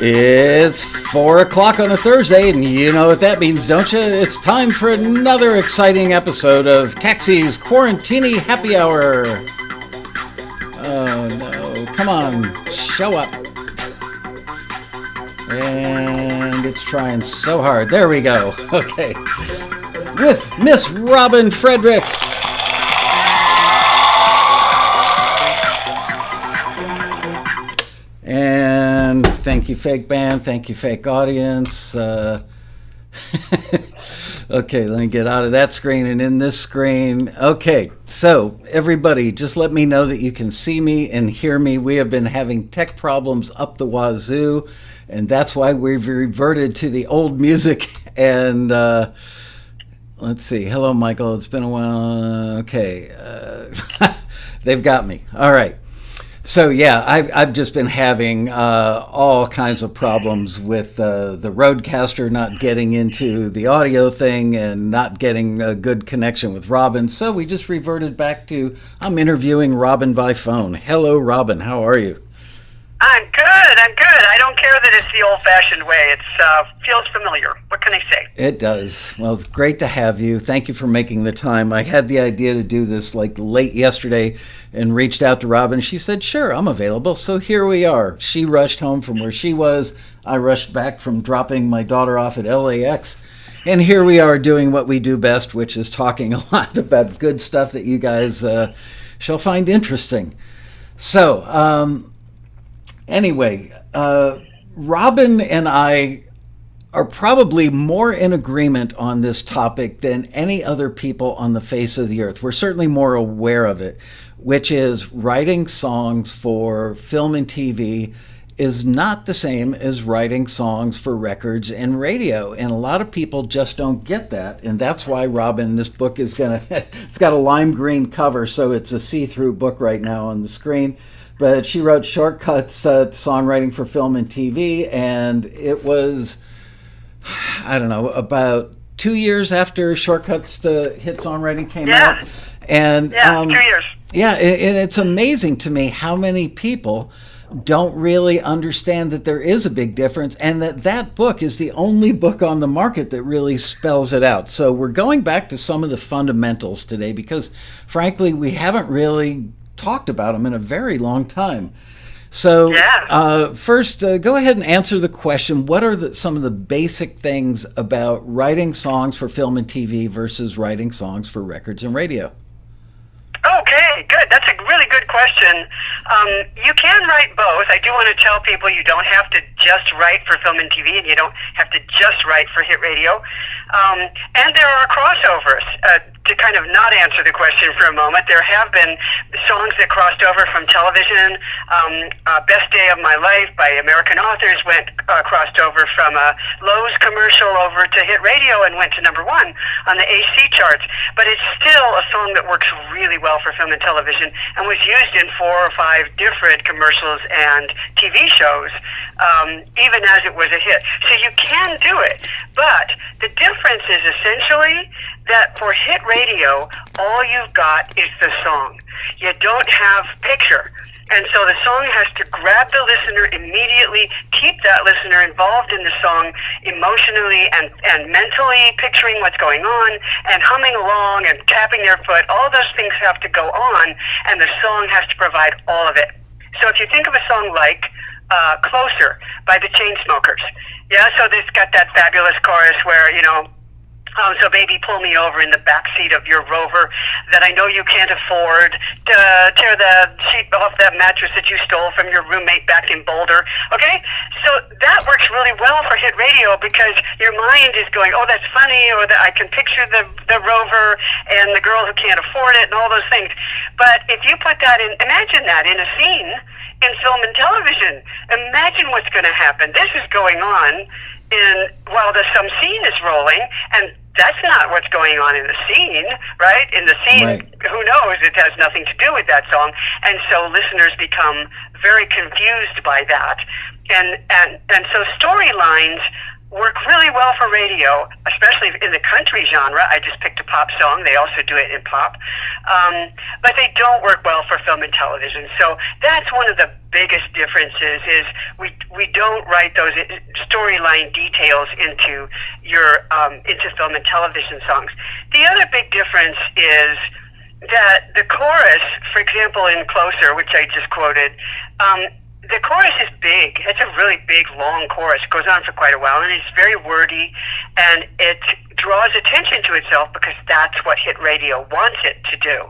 It's 4 o'clock on a Thursday, and you know what that means, don't you? It's time for another exciting episode of Taxi's Quarantini Happy Hour. Oh no, come on, show up. And it's trying so hard. There we go. Okay. With Miss Robin Frederick. And thank you, fake band. Thank you, fake audience. Okay, let me get out of that screen and in this screen. Okay, so everybody, just let me know that you can see me and hear me. We have been having tech problems up the wazoo, and that's why we've reverted to the old music. And let's see. Hello, Michael. It's been a while. Okay. They've got me. All right. So yeah, I've just been having all kinds of problems with the Rodecaster not getting into the audio thing and not getting a good connection with Robin. So we just reverted back to I'm interviewing Robin by phone. Hello, Robin. How are you? I'm good. I don't care that it's the old-fashioned way. It feels familiar. What can I say? It does. Well, it's great to have you. Thank you for making the time. I had the idea to do this like late yesterday and reached out to Robin. She said, sure, I'm available. So here we are. She rushed home from where she was. I rushed back from dropping my daughter off at LAX. And here we are doing what we do best, which is talking a lot about good stuff that you guys shall find interesting. So, anyway, Robin and I are probably more in agreement on this topic than any other people on the face of the earth. We're certainly more aware of it, which is writing songs for film and TV is not the same as writing songs for records and radio. And a lot of people just don't get that. And that's why, Robin, this book is it's got a lime green cover, so it's a see-through book right now on the screen. But she wrote Shortcuts to Songwriting for Film and TV, and it was, I don't know, about 2 years after Shortcuts to Hit Songwriting came out. And 2 years. Yeah, and it's amazing to me how many people don't really understand that there is a big difference and that book is the only book on the market that really spells it out. So we're going back to some of the fundamentals today because, frankly, we haven't really talked about them in a very long time. So first, go ahead and answer the question, what are some of the basic things about writing songs for film and TV versus writing songs for records and radio? Okay, good. That's a really good question. You can write both. I do want to tell people you don't have to just write for film and TV, and you don't have to just write for hit radio. And there are crossovers. To kind of not answer the question for a moment, there have been songs that crossed over from television. Best Day of My Life by American Authors crossed over from a Lowe's commercial over to hit radio and went to #1 on the AC charts. But it's still a song that works really well for film and television and was used in 4 or 5 different commercials and TV shows, even as it was a hit. So you can do it. But the difference is essentially that for hit radio, all you've got is the song. You don't have picture. And so the song has to grab the listener immediately, keep that listener involved in the song emotionally and mentally picturing what's going on and humming along and tapping their foot. All those things have to go on, and the song has to provide all of it. So if you think of a song like Closer by the Chainsmokers, so it's got that fabulous chorus where, so baby, pull me over in the backseat of your Rover that I know you can't afford to tear the sheet off that mattress that you stole from your roommate back in Boulder. Okay? So that works really well for hit radio because your mind is going, oh, that's funny, or that I can picture the Rover and the girl who can't afford it and all those things. But if you put that in, imagine that in a scene in film and television. Imagine what's going to happen. This is going on while some scene is rolling, and that's not what's going on in the scene, right? In the scene, right. Who knows? It has nothing to do with that song. And so listeners become very confused by that. And so storylines work really well for radio, especially in the country genre. I just picked a pop song. They also do it in pop. But they don't work well for film and television. So that's one of the biggest differences is we don't write those storyline details into into film and television songs. The other big difference is that the chorus, for example, in Closer, which I just quoted, the chorus is big. It's a really big, long chorus. It goes on for quite a while, and it's very wordy, and it draws attention to itself because that's what hit radio wants it to do.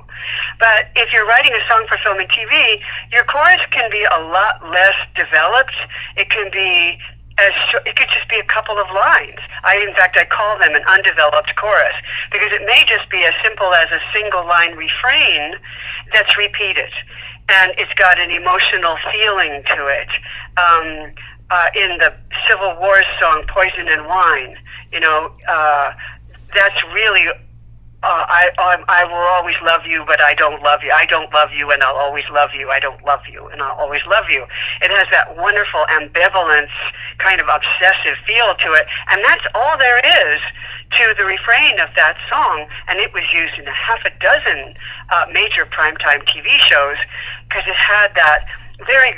But if you're writing a song for film and TV, your chorus can be a lot less developed. It can be it could just be a couple of lines. In fact, I call them an undeveloped chorus because it may just be as simple as a single line refrain that's repeated, and it's got an emotional feeling to it. In the Civil War song "Poison and Wine," that's really. I will always love you, but I don't love you. I don't love you, and I'll always love you. I don't love you, and I'll always love you. It has that wonderful ambivalence, kind of obsessive feel to it, and that's all there is to the refrain of that song. And it was used in half a dozen major primetime TV shows because it had that very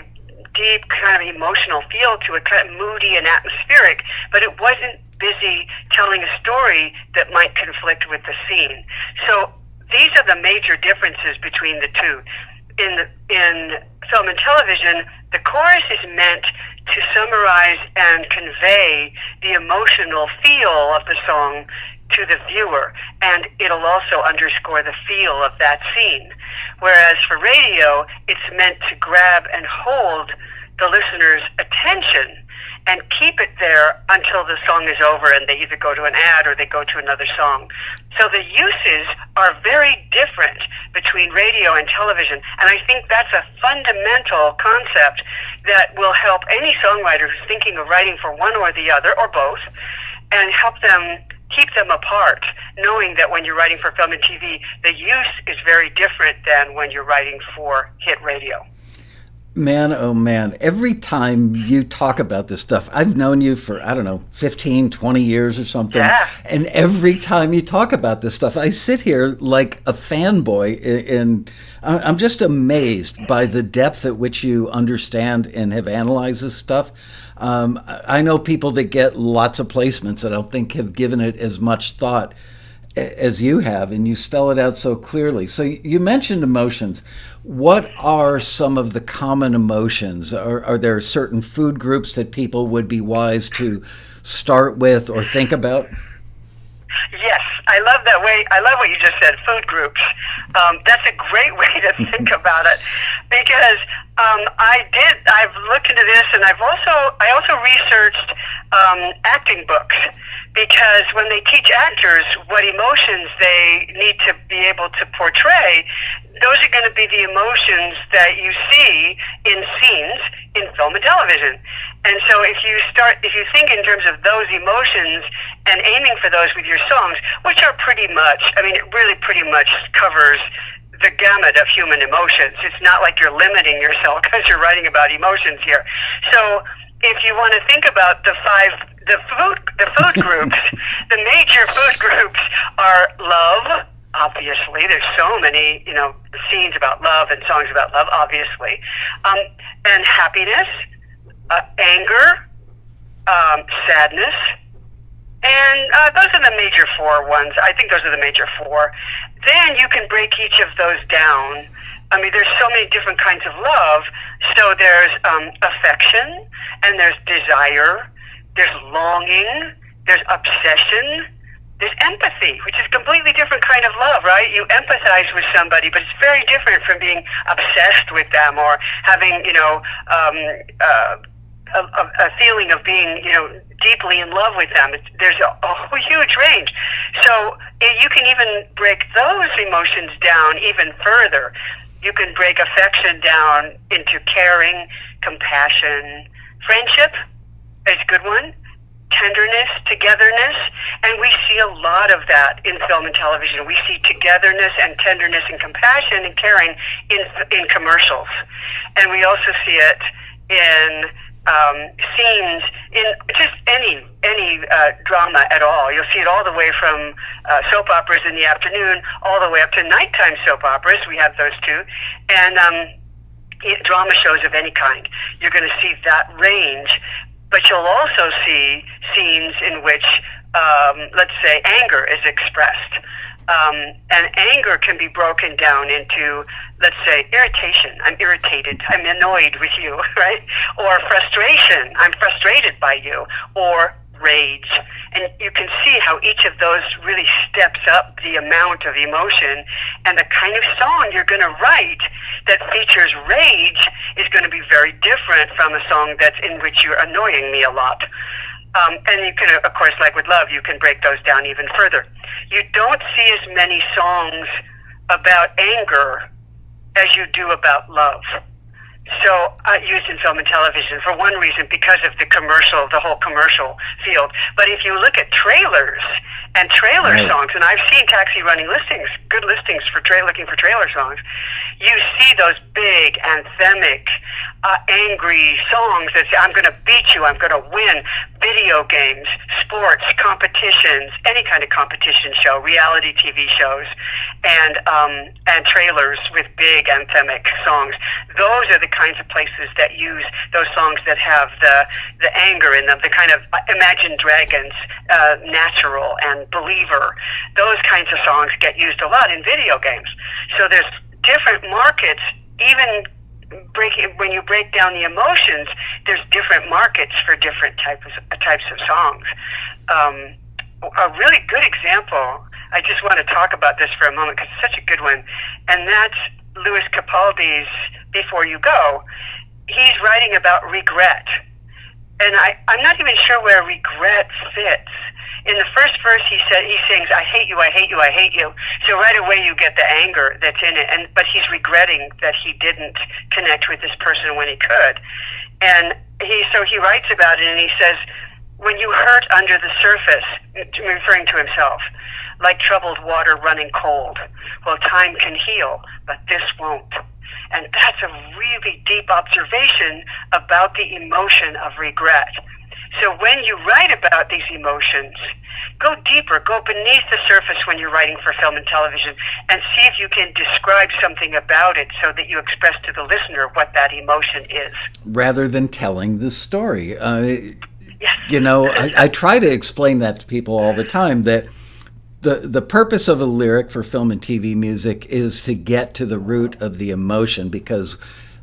deep kind of emotional feel to it, kind of moody and atmospheric, but it wasn't busy telling a story that might conflict with the scene. So these are the major differences between the two. In film and television, the chorus is meant to summarize and convey the emotional feel of the song to the viewer, and it'll also underscore the feel of that scene. Whereas for radio, it's meant to grab and hold the listener's attention and keep it there until the song is over and they either go to an ad or they go to another song. So the uses are very different between radio and television, and I think that's a fundamental concept that will help any songwriter who's thinking of writing for one or the other, or both, and help them keep them apart, knowing that when you're writing for film and TV, the use is very different than when you're writing for hit radio. Man, oh man, every time you talk about this stuff, I've known you for, 15, 20 years or something. Yeah. And every time you talk about this stuff, I sit here like a fanboy, and I'm just amazed by the depth at which you understand and have analyzed this stuff. I know people that get lots of placements that I don't think have given it as much thought as you have, and you spell it out so clearly. So you mentioned emotions. What are some of the common emotions? Are there certain food groups that people would be wise to start with or think about? Yes, I love that way. I love what you just said, food groups. That's a great way to think about it, because I've looked into this, and I also researched acting books, because when they teach actors what emotions they need to be able to portray, those are going to be the emotions that you see in scenes in film and television. And so if you think in terms of those emotions and aiming for those with your songs, which are it really pretty much covers the gamut of human emotions. It's not like you're limiting yourself because you're writing about emotions here. So if you want to think about the food groups, the major food groups are love. Obviously, there's so many, scenes about love and songs about love, obviously, and happiness, anger, sadness, and those are the major four ones. I think those are the major four. Then you can break each of those down. There's so many different kinds of love. So there's affection, and there's desire, there's longing, there's obsession, there's empathy, which is a completely different kind of love, right? You empathize with somebody, but it's very different from being obsessed with them or having, a feeling of being, deeply in love with them. There's a huge range. So you can even break those emotions down even further. You can break affection down into caring, compassion, friendship is a good one, tenderness, togetherness, and we see a lot of that in film and television. We see togetherness and tenderness and compassion and caring in commercials, and we also see it in scenes in just any drama at all. You'll see it all the way from soap operas in the afternoon all the way up to nighttime soap operas. We have those too, and drama shows of any kind. You're going to see that range, but you'll also see scenes in which, let's say, anger is expressed. And anger can be broken down into, let's say, irritation. I'm irritated. I'm annoyed with you, right? Or frustration. I'm frustrated by you. Or rage. And you can see how each of those really steps up the amount of emotion, and the kind of song you're going to write that features rage is going to be very different from a song that's in which you're annoying me a lot. And you can, of course, like with love, you can break those down even further. You don't see as many songs about anger as you do about love. So used in film and television for one reason, because of the whole commercial field. But if you look at trailers and trailer songs, and I've seen taxi running listings, good listings for looking for trailer songs, you see those big anthemic, angry songs that say, I'm going to beat you, I'm going to win. Video games, sports, competitions, any kind of competition show, reality TV shows, and trailers with big anthemic songs. Those are the kinds of places that use those songs that have the anger in them, the kind of Imagine Dragons, Natural, and Believer. Those kinds of songs get used a lot in video games. So there's different markets, even when you break down the emotions, there's different markets for different types of songs. A really good example, I just want to talk about this for a moment because it's such a good one, and that's Lewis Capaldi's Before You Go. He's writing about regret, and I'm not even sure where regret fits. In the first verse, he sings, I hate you, I hate you, I hate you. So right away you get the anger that's in it, but he's regretting that he didn't connect with this person when he could. And so he writes about it, and he says, when you hurt under the surface, referring to himself, like troubled water running cold, well, time can heal, but this won't. And that's a really deep observation about the emotion of regret. So when you write about these emotions, go deeper, go beneath the surface when you're writing for film and television, and see if you can describe something about it so that you express to the listener what that emotion is. Rather than telling the story. Yes. You know, I try to explain that to people all the time, that the purpose of a lyric for film and TV music is to get to the root of the emotion, because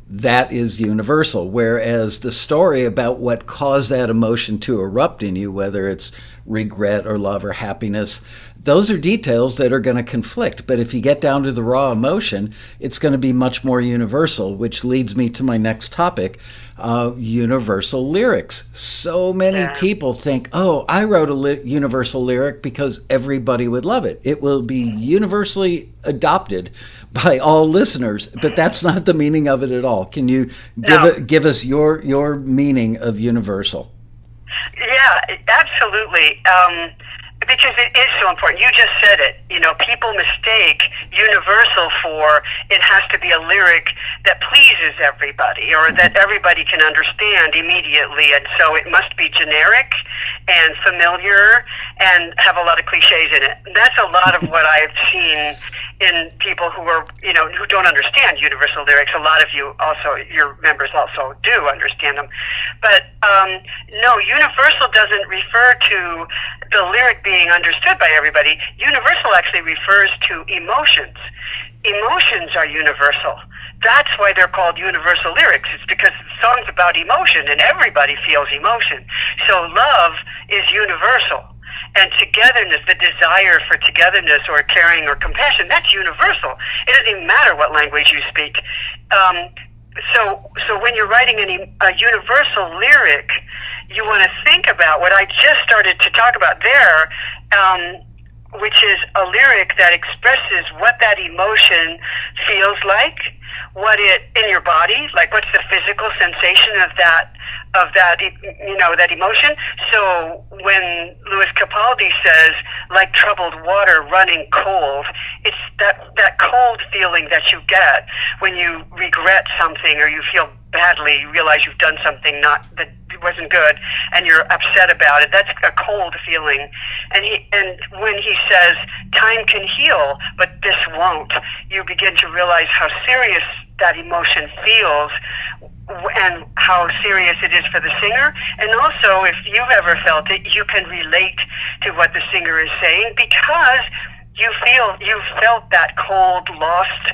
that is universal, whereas the story about what caused that emotion to erupt in you, whether it's regret or love or happiness, those are details that are going to conflict. But if you get down to the raw emotion, it's going to be much more universal, which leads me to my next topic, universal lyrics. So many people think, oh, I wrote a universal lyric because everybody would love it. It will be universally adopted by all listeners, but that's not the meaning of it at all. Can you give us your meaning of universal? Yeah, absolutely. Because it is so important. You just said it. You know, people mistake universal for it has to be a lyric that pleases everybody or that everybody can understand immediately. And so it must be generic and familiar and have a lot of cliches in it. That's a lot of what I've seen in people who are, you know, who don't understand universal lyrics. A lot of you also, your members also do understand them. But no, universal doesn't refer to the lyric being understood by everybody. Universal actually refers to emotions. Emotions are universal. That's why they're called universal lyrics. It's because the song's about emotion and everybody feels emotion. So love is universal. And togetherness, the desire for togetherness or caring or compassion, that's universal. It doesn't even matter what language you speak. So when you're writing a universal lyric, you want to think about what I just started to talk about there, which is a lyric that expresses what that emotion feels like, what it in your body, like what's the physical sensation of that you know, that emotion. So when Lewis Capaldi says, like troubled water running cold, it's that cold feeling that you get when you regret something or you feel badly, you realize you've done something that wasn't good and you're upset about it. That's a cold feeling. And when he says time can heal, but this won't, you begin to realize how serious that emotion feels and how serious it is for the singer. And also, if you've ever felt it, you can relate to what the singer is saying because you've felt that cold, lost,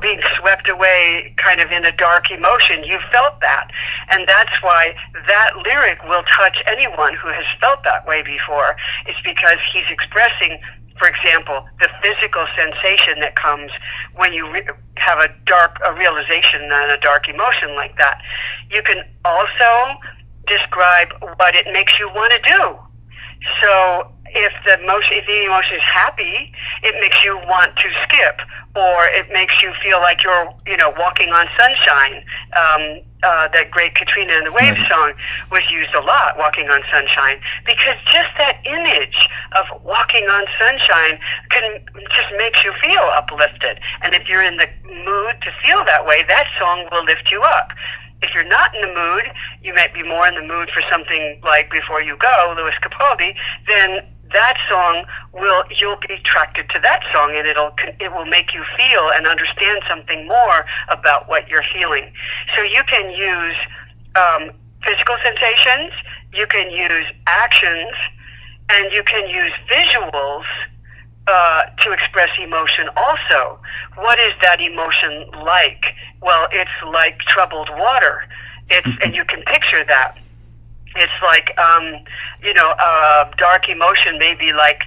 being swept away kind of in a dark emotion. You felt that. And that's why that lyric will touch anyone who has felt that way before. It's because he's expressing, for example, the physical sensation that comes when you have a realization and a dark emotion like that. You can also describe what it makes you want to do. So if the emotion is happy, it makes you want to skip, or it makes you feel like you're, walking on sunshine. That great Katrina and the Waves song was used a lot, Walking on Sunshine, because just that image of walking on sunshine just makes you feel uplifted. And if you're in the mood to feel that way, that song will lift you up. If you're not in the mood, you might be more in the mood for something like Before You Go, Louis Capaldi, then that song you'll be attracted to that song, and it will make you feel and understand something more about what you're feeling. So you can use physical sensations, you can use actions, and you can use visuals to express emotion also. What is that emotion like? Well, it's like troubled water. And you can picture that. It's like, dark emotion may be like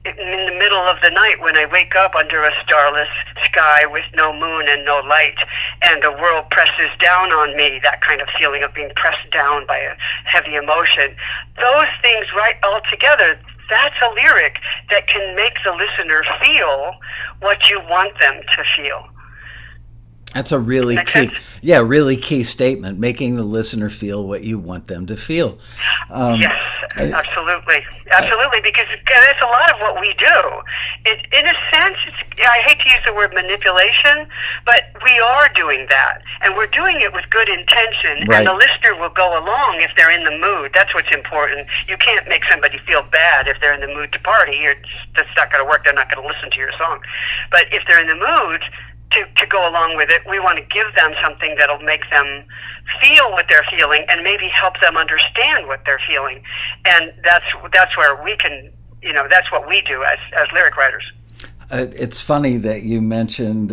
in the middle of the night when I wake up under a starless sky with no moon and no light, and the world presses down on me, that kind of feeling of being pressed down by a heavy emotion. Those things right all together, that's a lyric that can make the listener feel what you want them to feel. That's a really really key statement, making the listener feel what you want them to feel. Yes, absolutely. Absolutely, because that's a lot of what we do. In a sense, I hate to use the word manipulation, but we are doing that. And we're doing it with good intention, right. And the listener will go along if they're in the mood. That's what's important. You can't make somebody feel bad if they're in the mood to party. That's not going to work. They're not going to listen to your song. But if they're in the mood to go along with it, we want to give them something that'll make them feel what they're feeling and maybe help them understand what they're feeling. And that's where we can, that's what we do as lyric writers. It's funny that you mentioned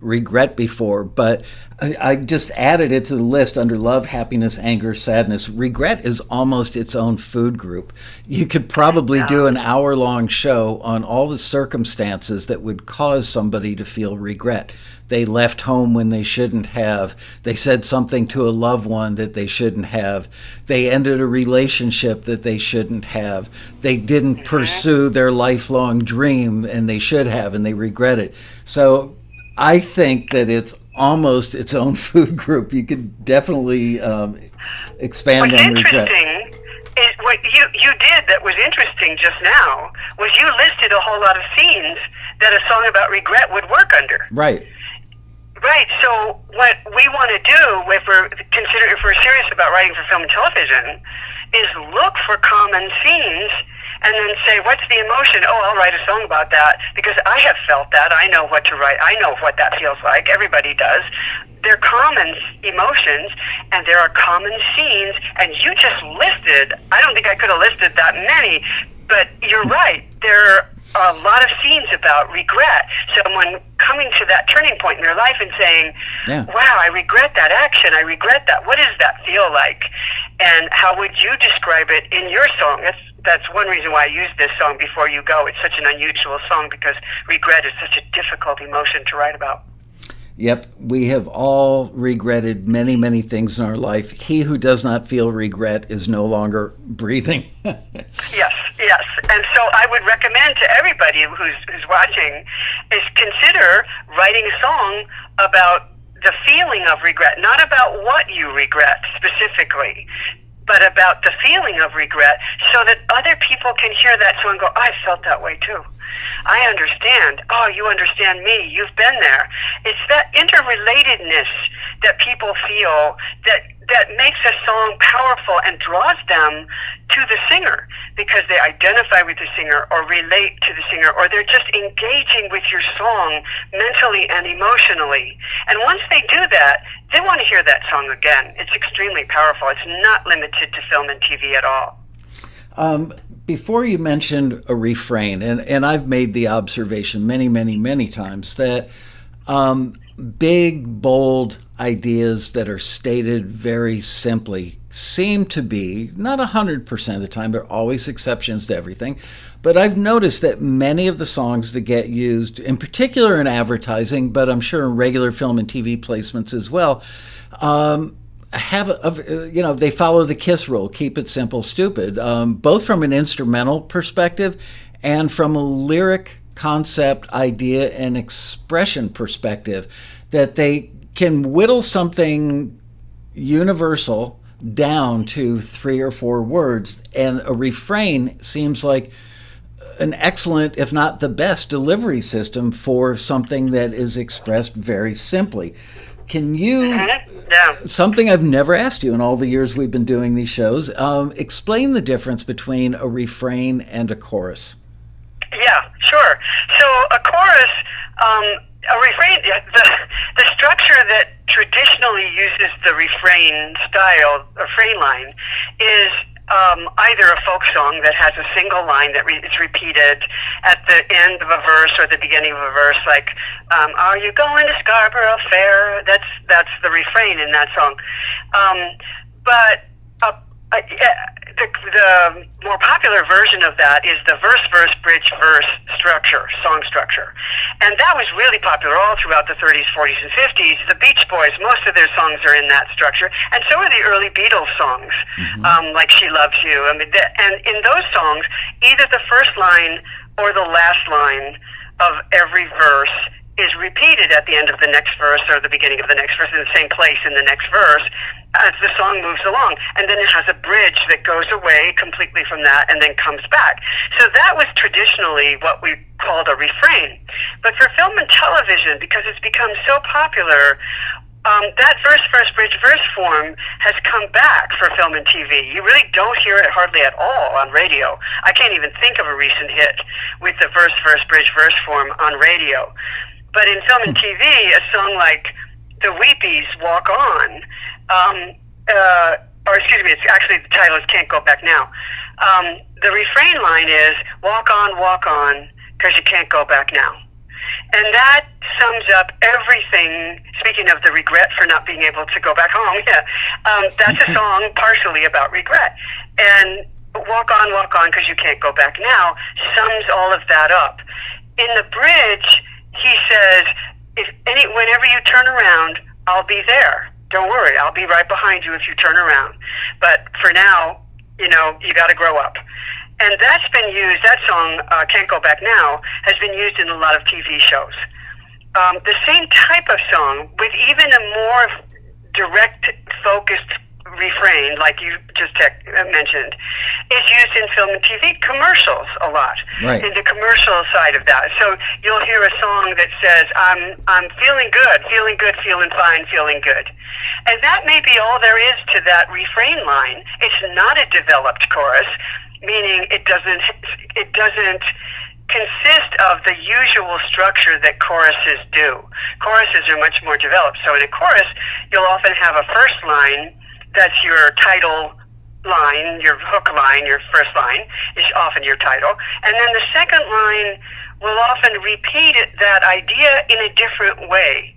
regret before, but I just added it to the list under love, happiness, anger, sadness. Regret is almost its own food group. You could probably do an hour-long show on all the circumstances that would cause somebody to feel regret. They left home when they shouldn't have. They said something to a loved one that they shouldn't have. They ended a relationship that they shouldn't have. They didn't pursue their lifelong dream, and they should have, and they regret it. So I think that it's almost its own food group. You could definitely expand on regret. What's interesting is what you did that was interesting just now was you listed a whole lot of scenes that a song about regret would work under. Right. Right. So what we want to do if we're serious about writing for film and television is look for common scenes and then say, what's the emotion? Oh, I'll write a song about that because I have felt that. I know what to write. I know what that feels like. Everybody does. They're common emotions and there are common scenes, and you just listed, I don't think I could have listed that many, but you're right. There are a lot of scenes about regret. Someone coming to that turning point in their life and saying, wow, I regret that action. I regret that. What does that feel like? And how would you describe it in your song? That's one reason why I used this song, Before You Go. It's such an unusual song because regret is such a difficult emotion to write about. Yep, we have all regretted many, many things in our life. He who does not feel regret is no longer breathing. Yes. And so I would recommend to everybody who's watching is consider writing a song about the feeling of regret, not about what you regret specifically, but about the feeling of regret, so that other people can hear that song and go, I felt that way too. I understand. Oh, you understand me. You've been there. It's that interrelatedness that people feel that makes a song powerful and draws them to the singer. because they identify with the singer or relate to the singer, or they're just engaging with your song mentally and emotionally. And once they do that, they want to hear that song again. It's extremely powerful. It's not limited to film and TV at all. Before you mentioned a refrain, and I've made the observation many, many, many times that big, bold ideas that are stated very simply seem to be, not 100% of the time, there are always exceptions to everything, but I've noticed that many of the songs that get used, in particular in advertising, but I'm sure in regular film and TV placements as well, they follow the KISS rule, keep it simple, stupid, both from an instrumental perspective and from a lyric concept, idea, and expression perspective, that they can whittle something universal down to 3 or 4 words, and a refrain seems like an excellent, if not the best, delivery system for something that is expressed very simply. Can you, something I've never asked you in all the years we've been doing these shows, explain the difference between a refrain and a chorus? Yeah, sure. So a chorus, a refrain, the structure that traditionally uses the refrain style, refrain line, is either a folk song that has a single line that is repeated at the end of a verse or the beginning of a verse, like, are you going to Scarborough Fair? That's the refrain in that song. The more popular version of that is the verse, bridge, verse structure, song structure. And that was really popular all throughout the 30s, 40s, and 50s. The Beach Boys, most of their songs are in that structure. And so are the early Beatles songs, like She Loves You. I mean, and in those songs, either the first line or the last line of every verse is repeated at the end of the next verse or the beginning of the next verse in the same place in the next verse as the song moves along. And then it has a bridge that goes away completely from that and then comes back. So that was traditionally what we called a refrain. But for film and television, because it's become so popular, that verse, bridge, verse form has come back for film and TV. You really don't hear it hardly at all on radio. I can't even think of a recent hit with the verse, bridge, verse form on radio. But in film and TV, a song like The Weepies' Walk On, or excuse me, it's actually the title is Can't Go Back Now. The refrain line is walk on, 'cause you can't go back now. And that sums up everything, speaking of the regret for not being able to go back home, that's a song partially about regret. And walk on, 'cause you can't go back now sums all of that up. In the bridge, he says, whenever you turn around, I'll be there. Don't worry, I'll be right behind you if you turn around. But for now, you got to grow up. And that's been used, that song, Can't Go Back Now, has been used in a lot of TV shows. The same type of song, with even a more direct, focused refrain, like you just mentioned, is used in film and TV commercials a lot. Right. In the commercial side of that. So you'll hear a song that says, I'm feeling good, feeling fine, feeling good. And that may be all there is to that refrain line. It's not a developed chorus, meaning it doesn't consist of the usual structure that choruses do. Choruses are much more developed. So in a chorus, you'll often have a first line that's your title line, your hook line, your first line is often your title. And then the second line will often repeat that idea in a different way.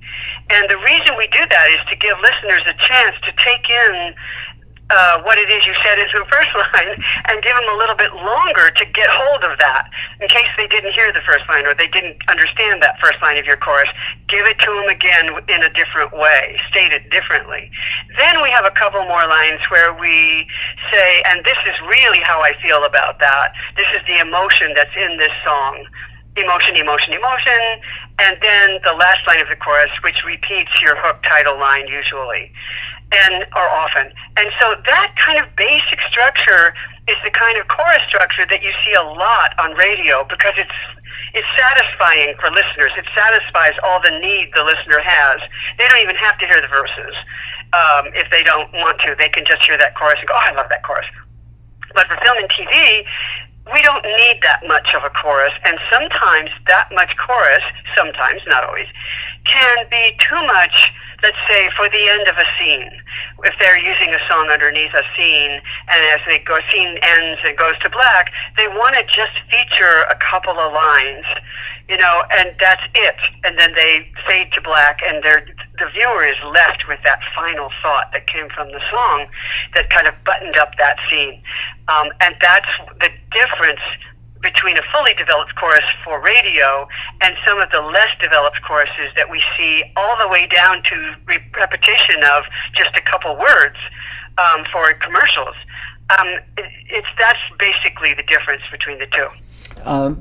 And the reason we do that is to give listeners a chance to take in what it is you said into the first line and give them a little bit longer to get hold of that in case they didn't hear the first line or they didn't understand that first line of your chorus. Give it to them again in a different way, state it differently. Then we have a couple more lines where we say, and this is really how I feel about that. This is the emotion that's in this song. Emotion, emotion, emotion. And then the last line of the chorus, which repeats your hook title line usually. Or often. And so that kind of basic structure is the kind of chorus structure that you see a lot on radio because it's satisfying for listeners. It satisfies all the need the listener has. They don't even have to hear the verses. If they don't want to, they can just hear that chorus and go, oh, I love that chorus. But for film and TV, we don't need that much of a chorus, and sometimes that much chorus, sometimes, not always, can be too much, let's say, for the end of a scene. If they're using a song underneath a scene, and as the scene ends and goes to black, they want to just feature a couple of lines, and that's it. And then they fade to black, and the viewer is left with that final thought that came from the song that kind of buttoned up that scene. And that's the difference between a fully developed chorus for radio and some of the less developed choruses that we see all the way down to repetition of just a couple words for commercials. That's basically the difference between the two.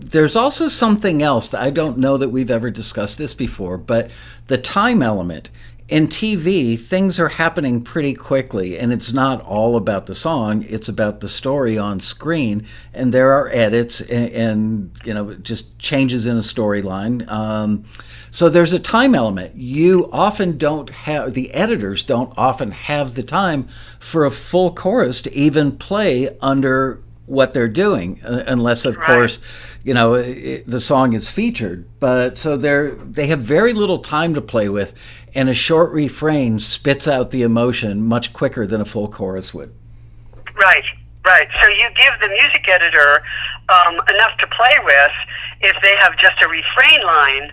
There's also something else. I don't know that we've ever discussed this before, but the time element. In TV, things are happening pretty quickly, and it's not all about the song. It's about the story on screen, and there are edits and just changes in a storyline. So there's a time element. You often don't have, the editors don't often have the time for a full chorus to even play under what they're doing, unless, of course, the song is featured. But so they have very little time to play with, and a short refrain spits out the emotion much quicker than a full chorus would. Right. So you give the music editor enough to play with. If they have just a refrain line,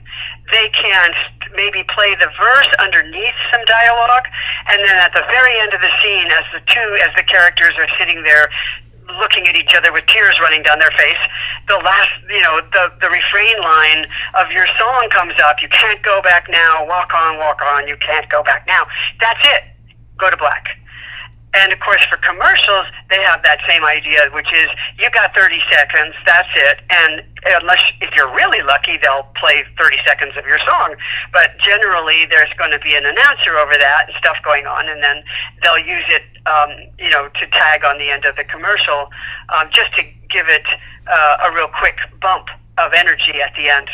they can maybe play the verse underneath some dialogue, and then at the very end of the scene, as the characters are sitting there looking at each other with tears running down their face, the last, the refrain line of your song comes up. You can't go back now. Walk on. You can't go back now. That's it. Go to black. And of course, for commercials, they have that same idea, which is you got 30 seconds. That's it. And if you're really lucky, they'll play 30 seconds of your song. But generally, there's going to be an announcer over that and stuff going on, and then they'll use it, to tag on the end of the commercial, just to give it a real quick bump of energy at the end.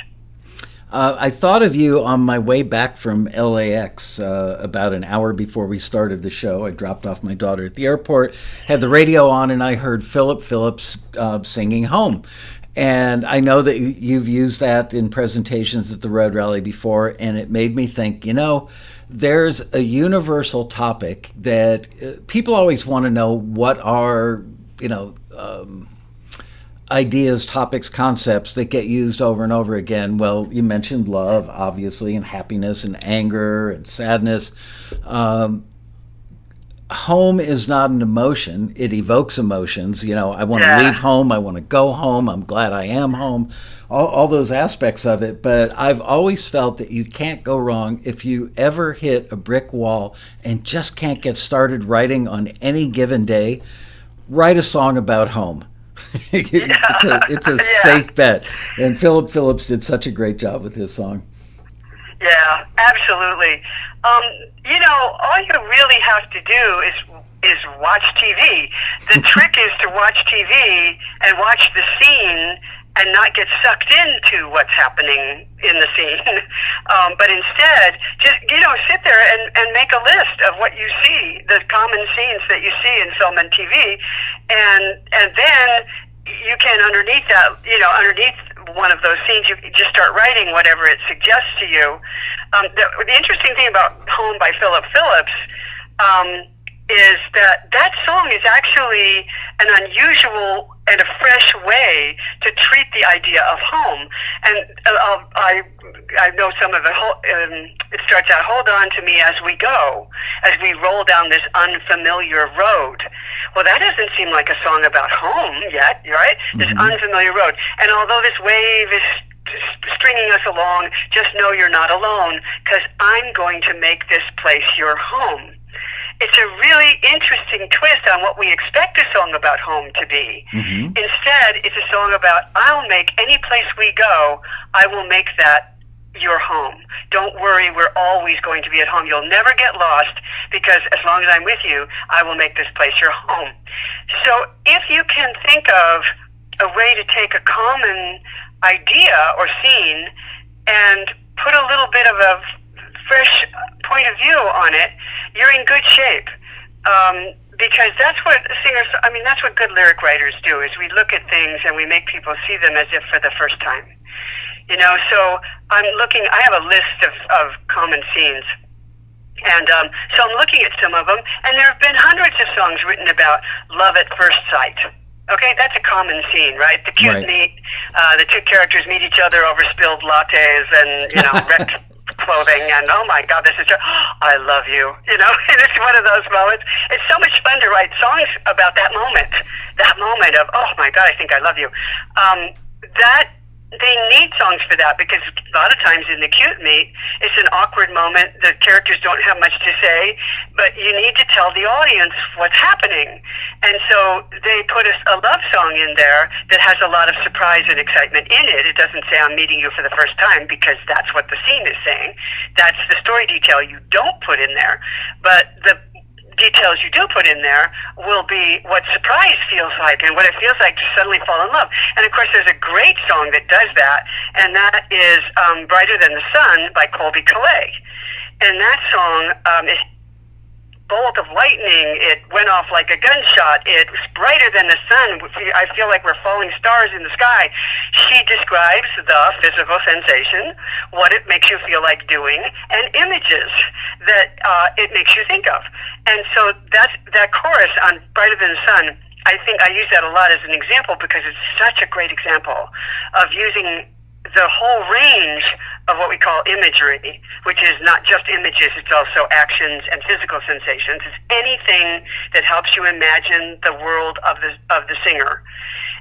I thought of you on my way back from LAX about an hour before we started the show. I dropped off my daughter at the airport, had the radio on, and I heard Philip Phillips singing Home. And I know that you've used that in presentations at the Road Rally before, and it made me think, there's a universal topic that people always want to know what are, ideas, topics, concepts that get used over and over again. Well, you mentioned love, obviously, and happiness and anger and sadness. Home is not an emotion. It evokes emotions. I want to leave home. I want to go home. I'm glad I am home. All those aspects of it. But I've always felt that you can't go wrong if you ever hit a brick wall and just can't get started writing on any given day. Write a song about home. It's a safe bet. And Philip Phillips did such a great job with his song. Yeah, absolutely. All you really have to do is watch TV. The trick is to watch TV and watch the scene and not get sucked into what's happening in the scene. But instead, just, sit there and make a list of what you see, the common scenes that you see in film and TV. And then you can, underneath that, underneath one of those scenes, you just start writing whatever it suggests to you. The interesting thing about Home by Philip Phillips is that song is actually an unusual and a fresh way to treat the idea of home. And I know some of it. It starts out, "Hold on to me as we go, as we roll down this unfamiliar road." Well, that doesn't seem like a song about home yet, right? Mm-hmm. This unfamiliar road. And although this wave is stringing us along, just know you're not alone, because I'm going to make this place your home. It's a really interesting twist on what we expect a song about home to be. Mm-hmm. Instead, it's a song about, I'll make any place we go, I will make that your home. Don't worry, we're always going to be at home. You'll never get lost, because as long as I'm with you, I will make this place your home. So if you can think of a way to take a common idea or scene and put a little bit of a fresh point of view on it, you're in good shape. Because that's what singers, I mean, that's what good lyric writers do, is we look at things and we make people see them as if for the first time. You know, so I have a list of common scenes. And so I'm looking at some of them, and there have been hundreds of songs written about love at first sight. Okay, that's a common scene, right? The cute meet, the two characters meet each other over spilled lattes and, you know, wrecked clothing, and oh my God, this is I love you, you know. And it's one of those moments. It's so much fun to write songs about that moment of, oh my God, I think I love you. They need songs for that, because a lot of times in the cute meet, it's an awkward moment. The characters don't have much to say, but you need to tell the audience what's happening. And so they put a love song in there that has a lot of surprise and excitement in it. It doesn't say, I'm meeting you for the first time, because that's what the scene is saying. That's the story detail you don't put in there. But the details you do put in there will be what surprise feels like and what it feels like to suddenly fall in love. And of course, there's a great song that does that, and that is Brighter Than the Sun by Colby Calais. And that song is bolt of lightning. It went off like a gunshot. It was brighter than the sun. I feel like we're falling stars in the sky. She describes the physical sensation, what it makes you feel like doing, and images that it makes you think of. And so that chorus on Brighter Than the Sun, I think I use that a lot as an example, because it's such a great example of using the whole range of what we call imagery, which is not just images, it's also actions and physical sensations. It's anything that helps you imagine the world of the singer.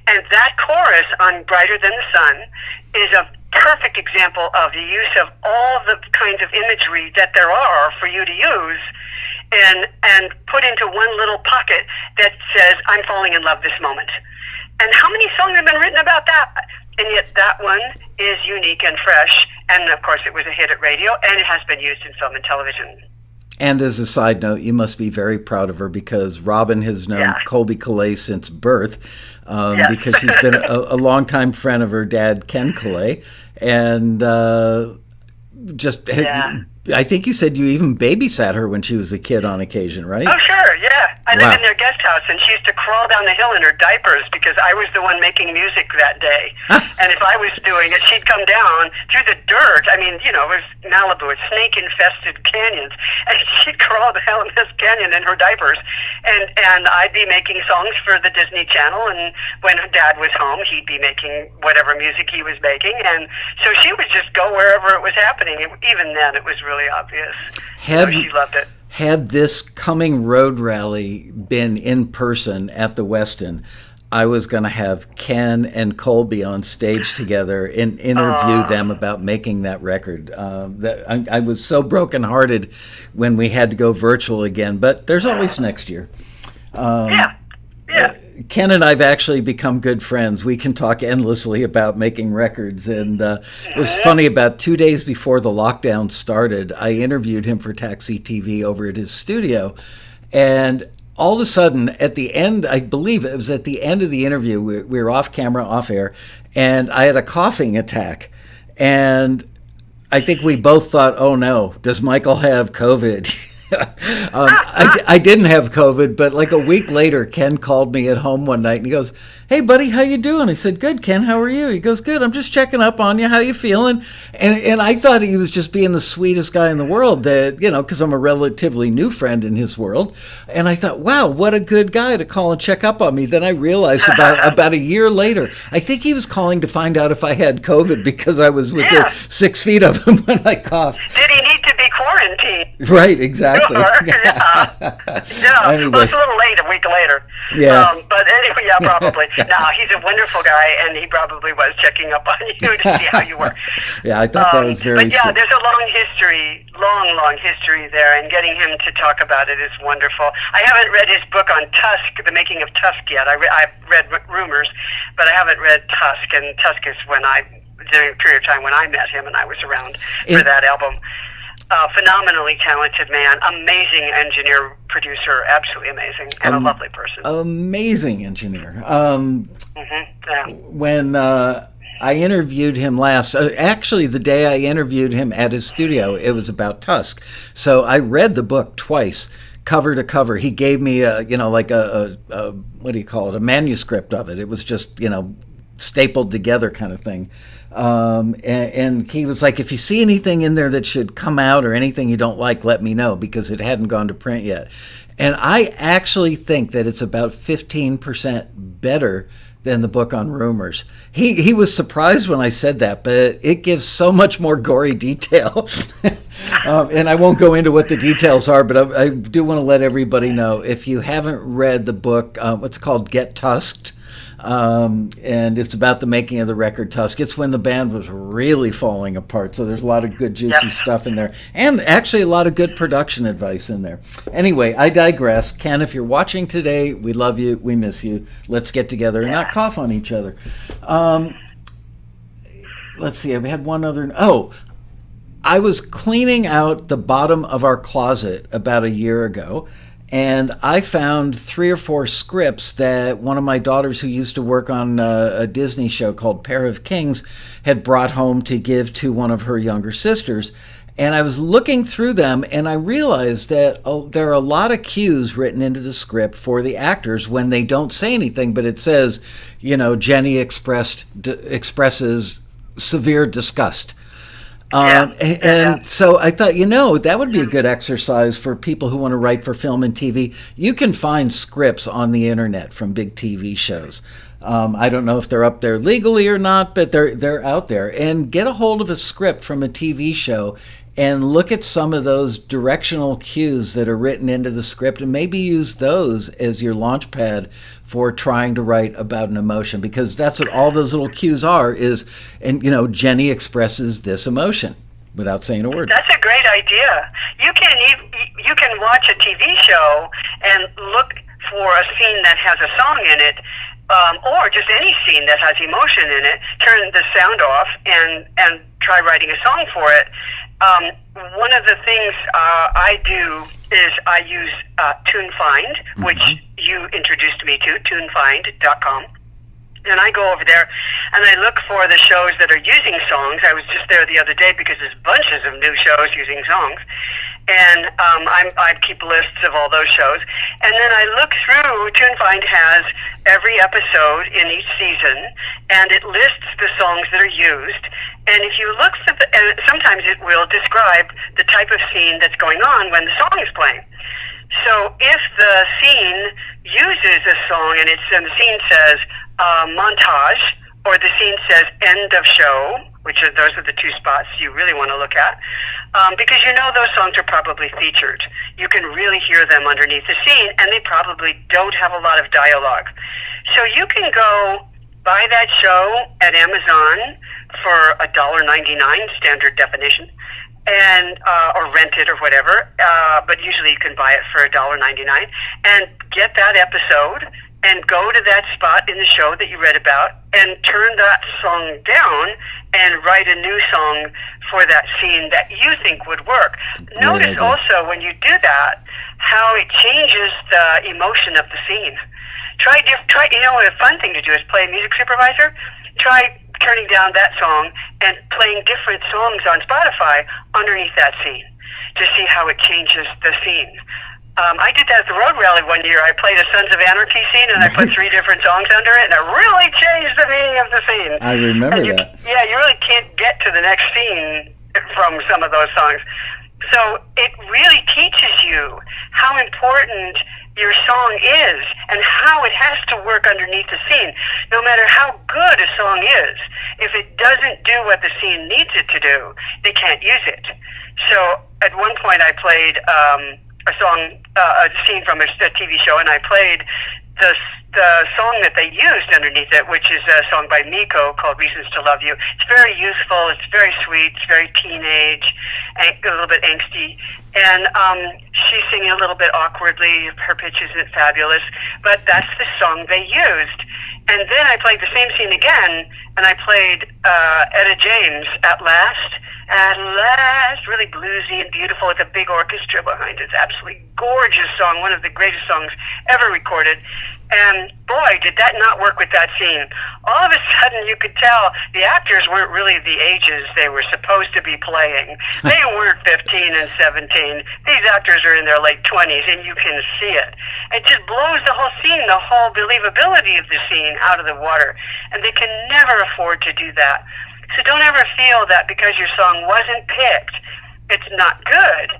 And that chorus on Brighter Than the Sun is a perfect example of the use of all the kinds of imagery that there are for you to use, and put into one little pocket that says, I'm falling in love this moment. And how many songs have been written about that? And yet that one is unique and fresh. And of course, it was a hit at radio, and it has been used in film and television. And as a side note, you must be very proud of her, because Robin has known Colby Calais since birth, because she's been a longtime friend of her dad, Ken Calais. And I think you said you even babysat her when she was a kid on occasion, right? Oh, sure, yeah. I lived in their guest house, and she used to crawl down the hill in her diapers, because I was the one making music that day. And if I was doing it, she'd come down through the dirt. I mean, you know, it was Malibu, it's snake-infested canyons. And she'd crawl down this canyon in her diapers. And I'd be making songs for the Disney Channel, and when Dad was home, he'd be making whatever music he was making. And so she would just go wherever it was happening. Even then, it was really obvious. So she loved it. Had this coming road rally been in person at the Westin, I was going to have Ken and Colby on stage together and interview them about making that record. I was so brokenhearted when we had to go virtual again, but there's always next year. Ken and I've actually become good friends. We can talk endlessly about making records. And it was funny, about 2 days before the lockdown started, I interviewed him for Taxi TV over at his studio. And all of a sudden, at the end, I believe it was at the end of the interview, we were off camera, off air, and I had a coughing attack. And I think we both thought, oh no, does Michael have COVID? I didn't have COVID, but like a week later, Ken called me at home one night and he goes, "Hey buddy, how you doing?" I said, "Good, Ken, how are you?" He goes, "Good, I'm just checking up on you. How you feeling?" And I thought he was just being the sweetest guy in the world, that, you know, because I'm a relatively new friend in his world. And I thought, wow, what a good guy to call and check up on me. Then I realized about a year later, I think he was calling to find out if I had COVID, because I was within 6 feet of him when I coughed. Did he need to be quarantined? Right, exactly. Anyway. Well, it's a little late, a week later. But anyway, probably. No, he's a wonderful guy, and he probably was checking up on you to see how you were. I thought that was very But there's a long history there, and getting him to talk about it is wonderful. I haven't read his book on Tusk, the making of Tusk, yet. I've read Rumors, but I haven't read Tusk, and Tusk is during a period of time when I met him and I was around for that album. Phenomenally talented man, amazing engineer, producer, absolutely amazing, and a lovely person. Amazing engineer. When I interviewed him last, actually the day I interviewed him at his studio, it was about Tusk. So I read the book twice, cover to cover. He gave me a, like a what do you call it, a manuscript of it. It was just, stapled together kind of thing. And he was like, if you see anything in there that should come out or anything you don't like, let me know, because it hadn't gone to print yet. And I actually think that it's about 15% better than the book on rumors. He was surprised when I said that, but it gives so much more gory detail. And I won't go into what the details are, but I do want to let everybody know, if you haven't read the book, what's it called, Get Tusked, and it's about the making of the record Tusk. It's when the band was really falling apart, so there's a lot of good juicy stuff in there, and actually a lot of good production advice in there. Anyway, I digress. Ken, if you're watching today, we love you, we miss you. Let's get together and not cough on each other. Let's see, we had one other. I was cleaning out the bottom of our closet about a year ago, and I found 3 or 4 scripts that one of my daughters, who used to work on a Disney show called Pair of Kings, had brought home to give to one of her younger sisters. And I was looking through them, and I realized that there are a lot of cues written into the script for the actors when they don't say anything, but it says, Jenny expresses severe disgust. And so I thought, that would be a good exercise for people who want to write for film and TV. You can find scripts on the internet from big TV shows. I don't know if they're up there legally or not, but they're out there. And get a hold of a script from a TV show and look at some of those directional cues that are written into the script, and maybe use those as your launch pad for trying to write about an emotion, because that's what all those little cues are, Jenny expresses this emotion without saying a word. That's a great idea. You can watch a TV show and look for a scene that has a song in it, or just any scene that has emotion in it, turn the sound off and try writing a song for it. One of the things I do is I use TuneFind, which you introduced me to, tunefind.com. And I go over there and I look for the shows that are using songs. I was just there the other day because there's bunches of new shows using songs. And I keep lists of all those shows. And then I look through, TuneFind has every episode in each season, and it lists the songs that are used. And if you look for sometimes it will describe the type of scene that's going on when the song is playing. So if the scene uses a song and the scene says montage, or the scene says end of show, those are the 2 spots you really want to look at, because those songs are probably featured. You can really hear them underneath the scene, and they probably don't have a lot of dialogue. So you can go buy that show at Amazon for $1.99 standard definition, and or rent it or whatever. But usually you can buy it for $1.99 and get that episode and go to that spot in the show that you read about and turn that song down and write a new song for that scene that you think would work. Notice also when you do that how it changes the emotion of the scene. Try. A fun thing to do is play a music supervisor. Try turning down that song and playing different songs on Spotify underneath that scene to see how it changes the scene. I did that at the Road Rally one year. I played a Sons of Anarchy scene, and I put 3 different songs under it, and it really changed the meaning of the scene. I remember that. Yeah, you really can't get to the next scene from some of those songs. So it really teaches you how important your song is and how it has to work underneath the scene. No matter how good a song is, if it doesn't do what the scene needs it to do, they can't use it. So at one point I played a scene from a TV show, and I played the song that they used underneath it, which is a song by Miko called Reasons to Love You. It's very useful, it's very sweet, it's very teenage, a little bit angsty, and she's singing a little bit awkwardly. Her pitch isn't fabulous, but that's the song they used. And then I played the same scene again, and I played Etta James, At Last, At Last, really bluesy and beautiful with a big orchestra behind it. It's absolutely gorgeous song, one of the greatest songs ever recorded. And boy, did that not work with that scene. All of a sudden, you could tell the actors weren't really the ages they were supposed to be playing. They weren't 15 and 17. These actors are in their late 20s, and you can see it. It just blows the whole scene, the whole believability of the scene out of the water. And they can never afford to do that. So don't ever feel that because your song wasn't picked, it's not good.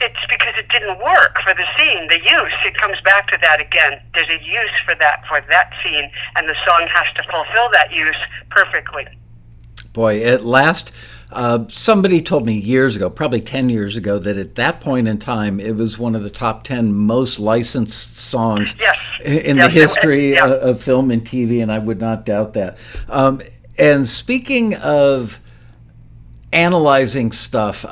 It's because it didn't work for the scene, the use. It comes back to that again. There's a use for that scene, and the song has to fulfill that use perfectly. Boy, at Last, somebody told me years ago, probably 10 years ago, that at that point in time, it was one of the top 10 most licensed songs in the history of film and TV, and I would not doubt that. And speaking of analyzing stuff,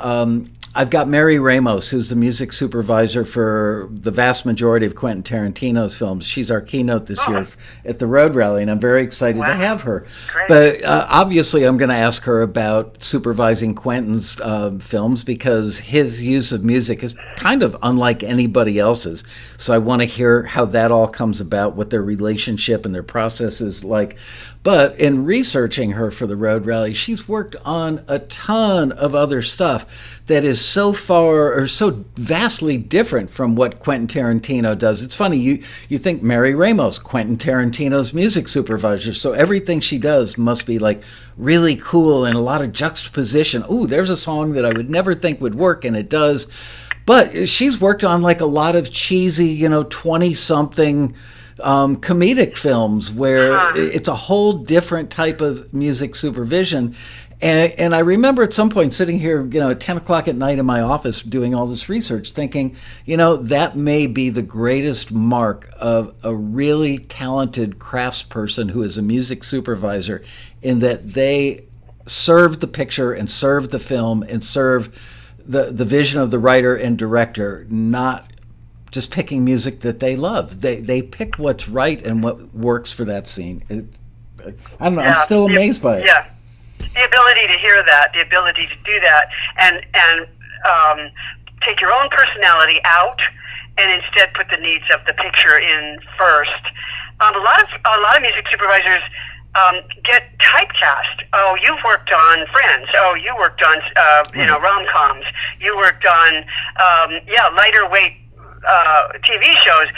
I've got Mary Ramos, who's the music supervisor for the vast majority of Quentin Tarantino's films. She's our keynote this year at the Road Rally, and I'm very excited to have her. Great. But obviously, I'm going to ask her about supervising Quentin's films because his use of music is kind of unlike anybody else's. So I want to hear how that all comes about, what their relationship and their process is like. But in researching her for the Road Rally, she's worked on a ton of other stuff that is so far or so vastly different from what Quentin Tarantino does. It's funny, you think Mary Ramos, Quentin Tarantino's music supervisor, so everything she does must be like really cool and a lot of juxtaposition. Ooh, there's a song that I would never think would work, and it does. But she's worked on like a lot of cheesy, 20-something comedic films where it's a whole different type of music supervision. And I remember at some point sitting here, at 10 o'clock at night in my office doing all this research, thinking, that may be the greatest mark of a really talented craftsperson who is a music supervisor, in that they serve the picture and serve the film and serve the vision of the writer and director, not just picking music that they love. They pick what's right and what works for that scene. I don't know. I'm still amazed by it. Yeah. The ability to hear that, the ability to do that, and take your own personality out, and instead put the needs of the picture in first. A lot of music supervisors get typecast. Oh, you've worked on Friends. Oh, you worked on rom-coms. You worked on lighter weight TV shows.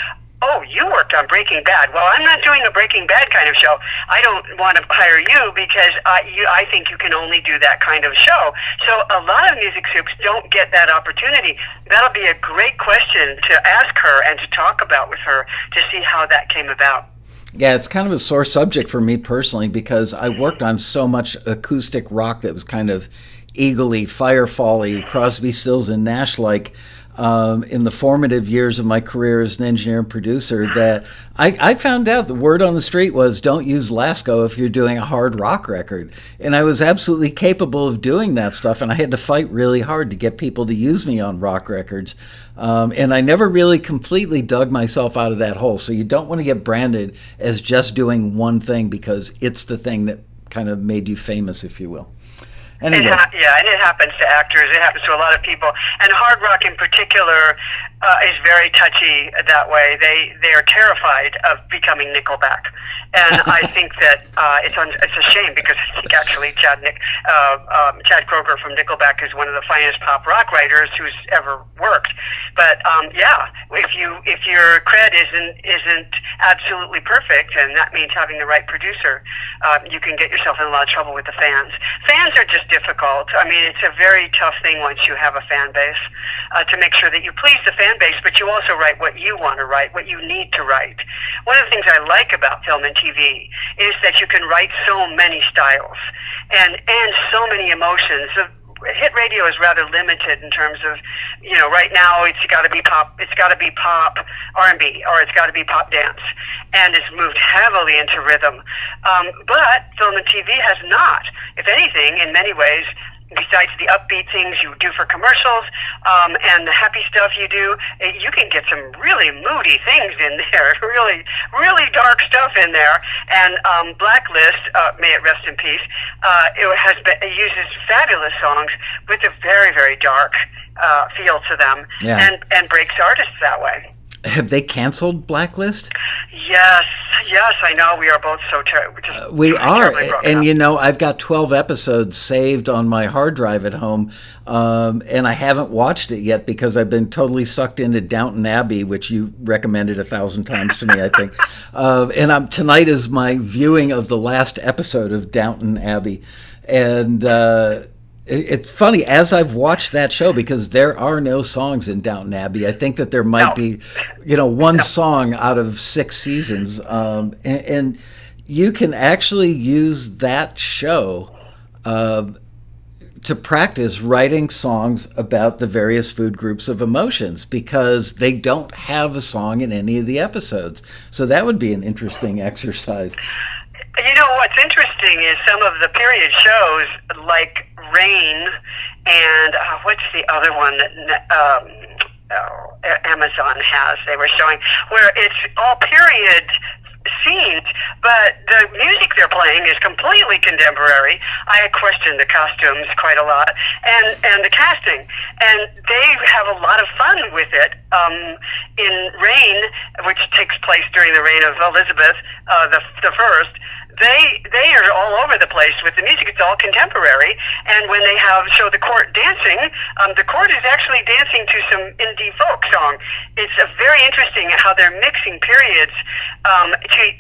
Oh, you worked on Breaking Bad. Well, I'm not doing a Breaking Bad kind of show. I don't want to hire you because I think you can only do that kind of show. So a lot of music soups don't get that opportunity. That'll be a great question to ask her and to talk about with her to see how that came about. Yeah, it's kind of a sore subject for me personally because I worked on so much acoustic rock that was kind of Eagle-y, Firefall-y, Crosby, Stills, and Nash-like. In the formative years of my career as an engineer and producer, that I found out the word on the street was don't use Lasko if you're doing a hard rock record. And I was absolutely capable of doing that stuff, and I had to fight really hard to get people to use me on rock records. And I never really completely dug myself out of that hole. So you don't want to get branded as just doing one thing because it's the thing that kind of made you famous, if you will. Anyway. And it happens to actors. It happens to a lot of people. And hard rock in particular is very touchy that way. They are terrified of becoming Nickelback. And I think that it's a shame because I think actually Chad Kroeger from Nickelback is one of the finest pop rock writers who's ever worked. But if your cred isn't absolutely perfect, and that means having the right producer, you can get yourself in a lot of trouble with the fans. Fans are just difficult. I mean, it's a very tough thing once you have a fan base to make sure that you please the fan base, but you also write what you want to write, what you need to write. One of the things I like about film and TV is that you can write so many styles and so many emotions. Hit radio is rather limited in terms of, right now it's got to be pop R&B, or it's got to be pop dance, and it's moved heavily into rhythm. But film and TV has not. If anything, in many ways, besides the upbeat things you do for commercials and the happy stuff you do, you can get some really moody things in there, really, really dark stuff in there. And Blacklist, may it rest in peace, it uses fabulous songs with a very, very dark feel to them, and breaks artists that way. Have they canceled Blacklist? Yes, I know. We are both so we are, and up. I've got 12 episodes saved on my hard drive at home, and I haven't watched it yet because I've been totally sucked into Downton Abbey, which you recommended 1,000 times to me, I think. And tonight is my viewing of the last episode of Downton Abbey, and it's funny, as I've watched that show, because there are no songs in Downton Abbey. I think that there might be, one song out of 6 seasons. And you can actually use that show to practice writing songs about the various food groups of emotions, because they don't have a song in any of the episodes. So that would be an interesting exercise. What's interesting is some of the period shows, like Rain, and what's the other one that Amazon has, they were showing, where it's all period scenes, but the music they're playing is completely contemporary. I question the costumes quite a lot, and the casting, and they have a lot of fun with it. In Rain, which takes place during the reign of Elizabeth the First, they are all over the place with the music. It's all contemporary, and when they show the court dancing, the court is actually dancing to some indie folk song. It's very interesting how they're mixing periods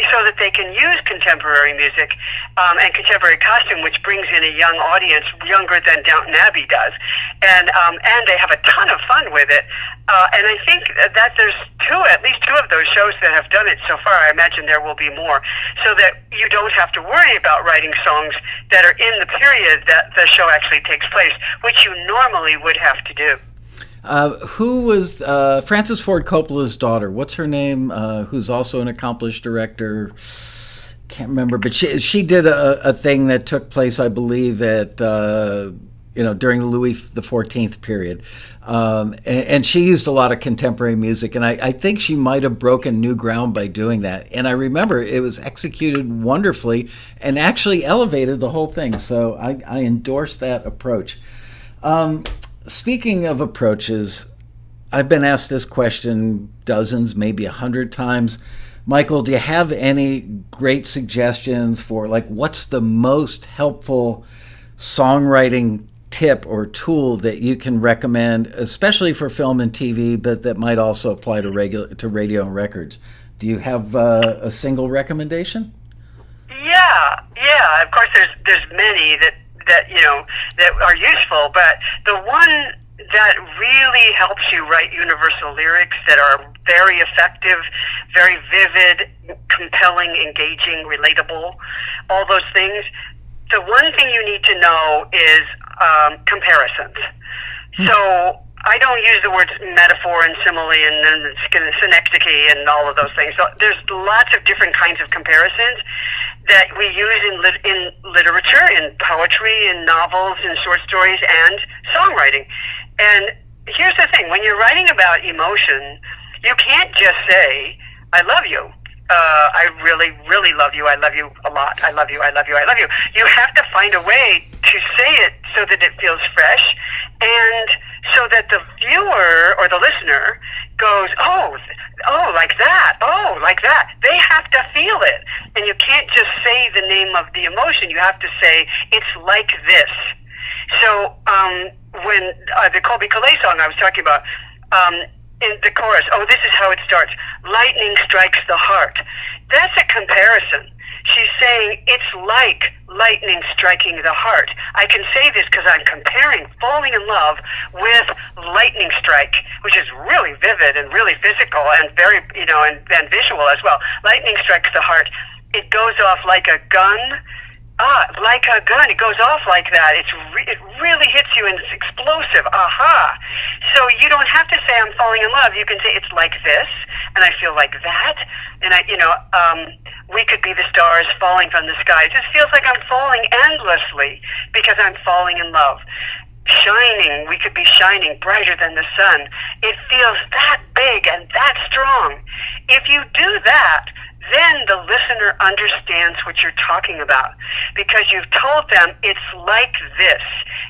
so that they can use contemporary music and contemporary costume, which brings in a young audience, younger than Downton Abbey does, and they have a ton of fun with it. And I think that there's at least two of those shows that have done it so far. I imagine there will be more, so that you don't have to worry about writing songs that are in the period that the show actually takes place, which you normally would have to do. Who was Francis Ford Coppola's daughter? What's her name? Who's also an accomplished director? Can't remember, but she did a thing that took place, I believe, at during the Louis XIV period, and she used a lot of contemporary music, and I think she might have broken new ground by doing that. And I remember it was executed wonderfully and actually elevated the whole thing. So I endorse that approach. Speaking of approaches, I've been asked this question dozens, maybe 100 times. Michael, do you have any great suggestions for, what's the most helpful songwriting tip or tool that you can recommend, especially for film and TV, but that might also apply to radio and records? Do you have a single recommendation? Yeah. Of course, there's many that are useful, but the one that really helps you write universal lyrics that are very effective, very vivid, compelling, engaging, relatable, all those things. The one thing you need to know is comparisons. So I don't use the words metaphor and simile and synecdoche and all of those things. So there's lots of different kinds of comparisons that we use in literature, in poetry, in novels, in short stories, and songwriting. And here's the thing: when you're writing about emotion, you can't just say, "I love you." I really, really love you. I love you a lot. I love you. I love you. I love you. You have to find a way to say it so that it feels fresh, and so that the viewer or the listener goes, oh, like that. Oh, like that. They have to feel it. And you can't just say the name of the emotion. You have to say, it's like this. So when the Colby Calais song I was talking about, in the chorus, this is how it starts. Lightning strikes the heart. That's a comparison. She's saying it's like lightning striking the heart. I can say this because I'm comparing falling in love with lightning strike, which is really vivid and really physical and very, and visual as well. Lightning strikes the heart. It goes off like a gun. Like a gun. It goes off like that. It really hits you and it's explosive. Aha. So you don't have to say I'm falling in love. You can say it's like this and I feel like that. And we could be the stars falling from the sky. It just feels like I'm falling endlessly because I'm falling in love. Shining, we could be shining brighter than the sun. It feels that big and that strong. If you do that, then the listener understands what you're talking about because you've told them it's like this.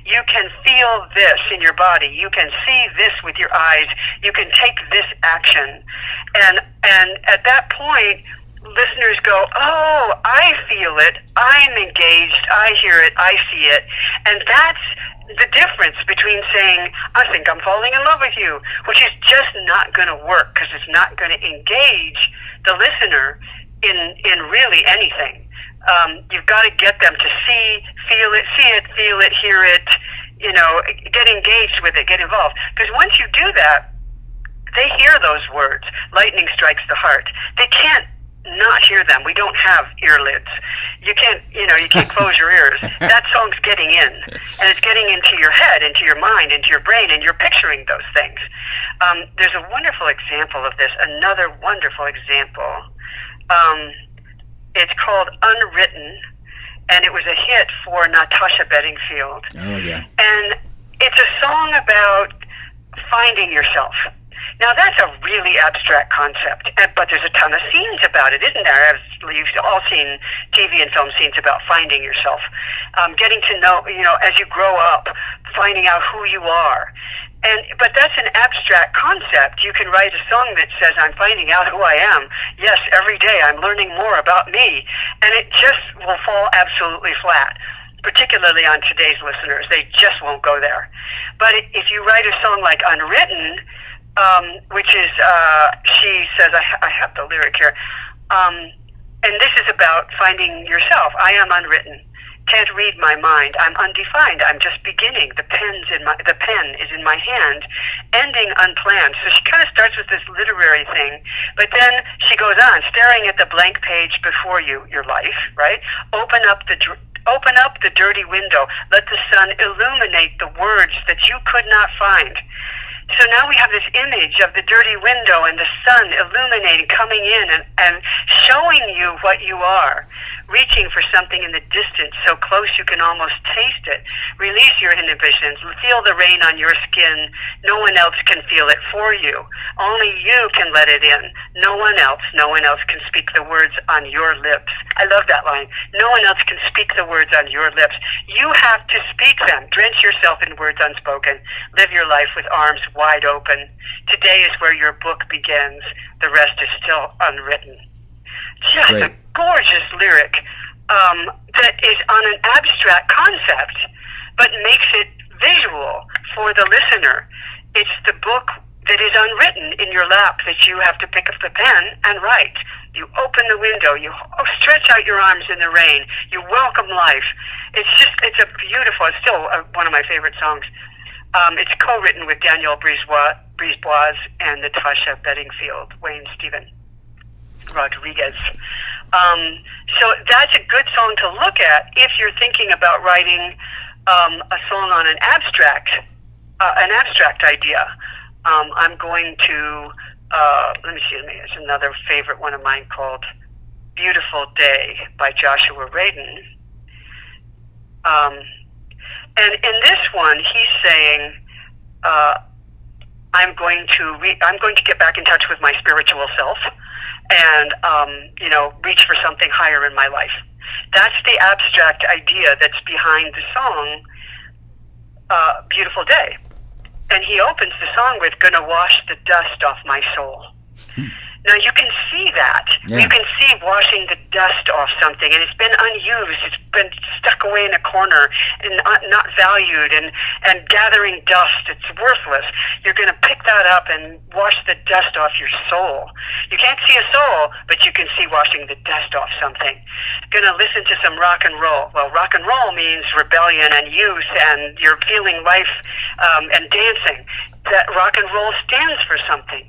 You can feel this in your body. You can see this with your eyes. You can take this action. And at that point, listeners go, oh, I feel it. I'm engaged. I hear it. I see it. And that's the difference between saying, I think I'm falling in love with you, which is just not going to work because it's not going to engage the listener in really anything. You've got to get them to see it, hear it, get engaged with it, get involved. Because once you do that, they hear those words. Lightning strikes the heart. They can't not hear them. We don't have earlids. You can't close your ears. That song's getting in, and it's getting into your head, into your mind, into your brain, and you're picturing those things. There's a wonderful example of this, another wonderful example. It's called Unwritten, and it was a hit for Natasha Bedingfield. Oh, yeah. And it's a song about finding yourself. Now, that's a really abstract concept, but there's a ton of scenes about it, isn't there? You've all seen TV and film scenes about finding yourself, getting to know, as you grow up, finding out who you are. But that's an abstract concept. You can write a song that says, I'm finding out who I am. Yes, every day I'm learning more about me. And it just will fall absolutely flat, particularly on today's listeners. They just won't go there. But if you write a song like Unwritten, which is, she says, I have the lyric here, and this is about finding yourself. I am unwritten. Can't read my mind. I'm undefined. I'm just beginning. The pen is in my hand, ending unplanned. So she kind of starts with this literary thing, but then she goes on, staring at the blank page before you, your life, right? Open up the dirty window. Let the sun illuminate the words that you could not find. So now we have this image of the dirty window and the sun illuminating, coming in and showing you what you are, reaching for something in the distance, so close you can almost taste it. Release your inhibitions. Feel the rain on your skin. No one else can feel it for you. Only you can let it in. No one else can speak the words on your lips. I love that line. No one else can speak the words on your lips. You have to speak them. Drench yourself in words unspoken. Live your life with arms wide open. Today is where your book begins. The rest is still unwritten. Just Great. a gorgeous lyric that is on an abstract concept, but makes it visual for the listener. It's the book that is unwritten in your lap that you have to pick up the pen and write. You open the window, you stretch out your arms in the rain, you welcome life. It's still one of my favorite songs. It's co-written with Daniel Brisebois and Natasha Bedingfield, Wayne Stephen Rodriguez. So that's a good song to look at if you're thinking about writing a song on an abstract idea. I'm going to, let me see, there's another favorite one of mine called Beautiful Day by Joshua Radin. And in this one, he's saying, I'm going to get back in touch with my spiritual self and, reach for something higher in my life. That's the abstract idea that's behind the song, Beautiful Day. And he opens the song with, gonna wash the dust off my soul. Now you can see that. Yeah. You can see washing the dust off something, and it's been unused. It's been stuck away in a corner and not valued and gathering dust. It's worthless. You're going to pick that up and wash the dust off your soul. You can't see a soul, but you can see washing the dust off something. Going to listen to some rock and roll. Well, rock and roll means rebellion and youth, and you're feeling life and dancing. That rock and roll stands for something.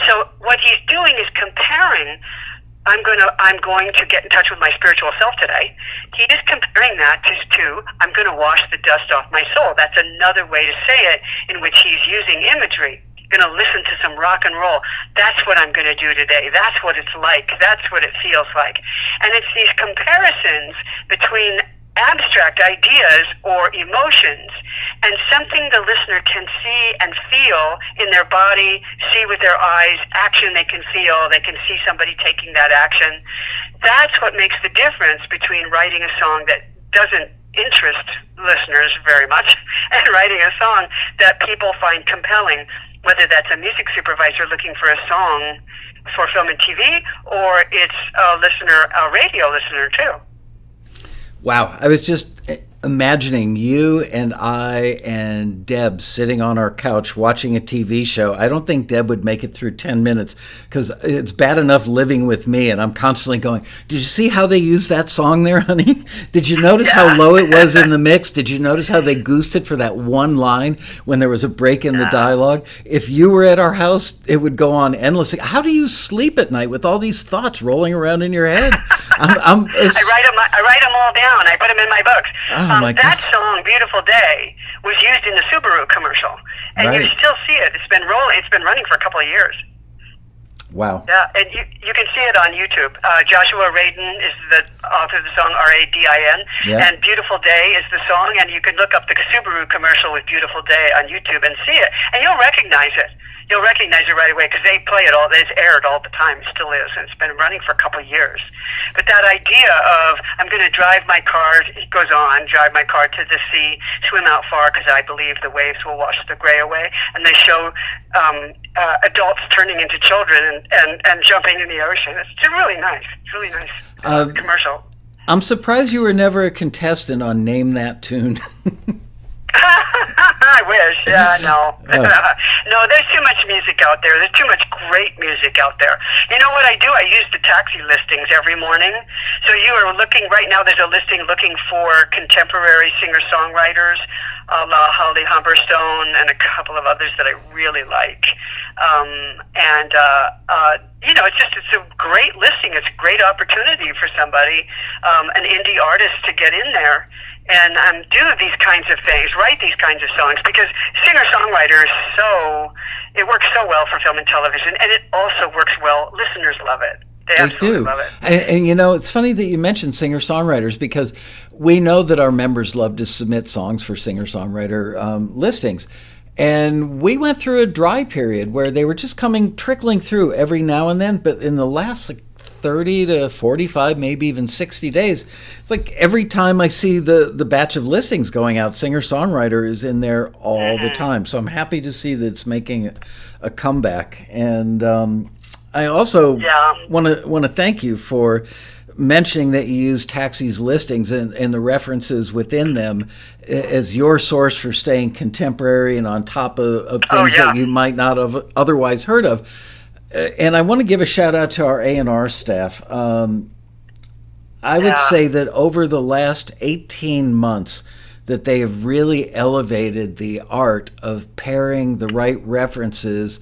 So what he's doing is comparing, I'm going to get in touch with my spiritual self today. He is comparing that to I'm going to wash the dust off my soul. That's another way to say it, in which he's using imagery. going to listen to some rock and roll. That's what I'm going to do today. That's what it's like. That's what it feels like. And it's these comparisons between abstract ideas or emotions and something the listener can see and feel in their body, see with their eyes, action they can feel, they can see somebody taking that action. That's what makes the difference between writing a song that doesn't interest listeners very much and writing a song that people find compelling, whether that's a music supervisor looking for a song for film and TV, or it's a radio listener too. Wow, I was just imagining you and I and Deb sitting on our couch watching a TV show. I don't think Deb would make it through 10 minutes because it's bad enough living with me and I'm constantly going, did you see how they used that song there, honey? Did you notice how low it was in the mix? Did you notice how they goosed it for that one line when there was a break in the dialogue? If you were at our house, it would go on endlessly. How do you sleep at night with all these thoughts rolling around in your head? I write them all down. I put them in my books. That song, "Beautiful Day," was used in the Subaru commercial, and you still see it. It's been running for a couple of years. Wow. Yeah, and you can see it on YouTube. Joshua Radin is the author of the song, Radin, and "Beautiful Day" is the song, and you can look up the Subaru commercial with "Beautiful Day" on YouTube and see it, and you'll recognize it. You'll recognize it right away because they play it all. It's aired all the time. It still is, and it's been running for a couple of years. But that idea of I'm going to drive my car, it goes on, drive my car to the sea, swim out far because I believe the waves will wash the gray away, and they show adults turning into children and jumping in the ocean. It's really nice. It's really nice commercial. I'm surprised you were never a contestant on Name That Tune. I wish. No. No, there's too much music out there. There's too much great music out there. You know what I do? I use the taxi listings every morning. So you are looking, right now there's a listing looking for contemporary singer-songwriters, la Holly Humberstone and a couple of others that I really like. It's a great listing. It's a great opportunity for somebody, an indie artist, to get in there and do these kinds of things, write these kinds of songs, because singer-songwriter it works so well for film and television, and it also works well. Listeners love it. They do. Love it. And it's funny that you mentioned singer-songwriters, because we know that our members love to submit songs for singer-songwriter listings. And we went through a dry period where they were just trickling through every now and then, but in the last 30 to 45, maybe even 60 days, it's like every time I see the batch of listings going out, singer-songwriter is in there all the time. So I'm happy to see that it's making a comeback. And I also want to thank you for mentioning that you use Taxi's listings and the references within them as your source for staying contemporary and on top of things that you might not have otherwise heard of. And I want to give a shout out to our A&R staff. I would say that over the last 18 months that they have really elevated the art of pairing the right references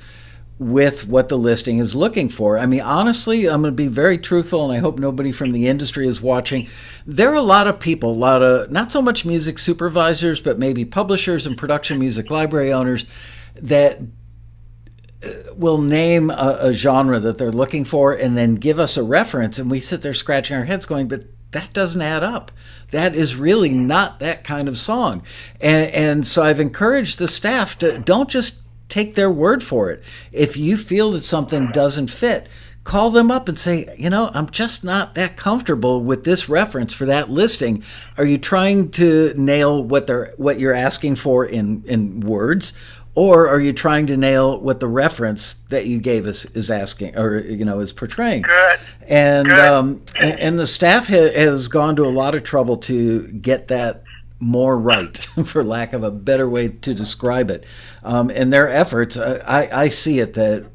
with what the listing is looking for. I mean, honestly, I'm going to be very truthful, and I hope nobody from the industry is watching. There are a lot of people, not so much music supervisors, but maybe publishers and production music library owners that will name a genre that they're looking for and then give us a reference, and we sit there scratching our heads going, but that doesn't add up. That is really not that kind of song. And so I've encouraged the staff to don't just take their word for it. If you feel that something doesn't fit, call them up and say, I'm just not that comfortable with this reference for that listing. Are you trying to nail what you're asking for in words? Or are you trying to nail what the reference that you gave us is asking, or is portraying? Good. And and the staff has gone to a lot of trouble to get that more right, for lack of a better way to describe it. And their efforts, I see it that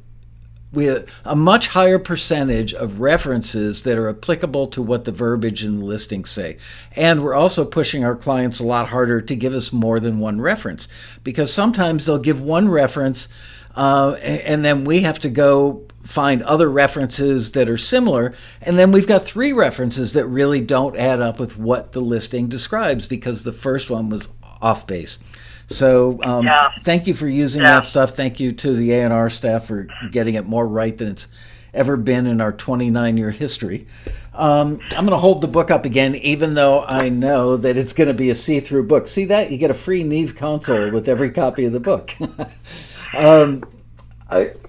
we have a much higher percentage of references that are applicable to what the verbiage in the listings say. And we're also pushing our clients a lot harder to give us more than one reference, because sometimes they'll give one reference and then we have to go find other references that are similar, and then we've got 3 references that really don't add up with what the listing describes because the first one was off base. So Yeah. thank you for using Yeah. that stuff. Thank you to the A&R staff for getting it more right than it's ever been in our 29-year history. I'm going to hold the book up again, even though I know that it's going to be a see-through book. See that? You get a free Neve console with every copy of the book.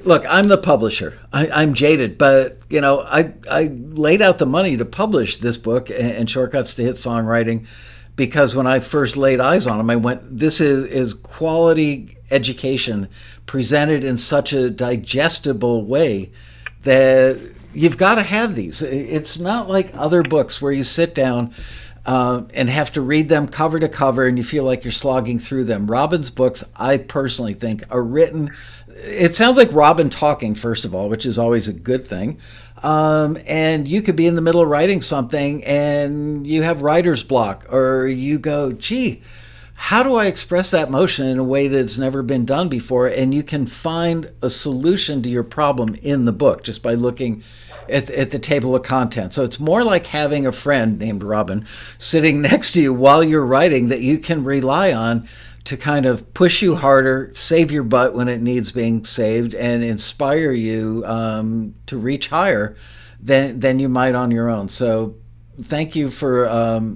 Look, I'm the publisher. I'm jaded, but I laid out the money to publish this book and Shortcuts to Hit Songwriting because when I first laid eyes on them, I went, this is quality education presented in such a digestible way that you've got to have these. It's not like other books where you sit down and have to read them cover to cover and you feel like you're slogging through them. Robin's books, I personally think, are written. It sounds like Robin talking, first of all, which is always a good thing. And you could be in the middle of writing something and you have writer's block, or you go, gee, how do I express that emotion in a way that's never been done before? And you can find a solution to your problem in the book just by looking at the table of contents. So it's more like having a friend named Robin sitting next to you while you're writing that you can rely on to kind of push you harder, save your butt when it needs being saved, and inspire you to reach higher than you might on your own. So thank you for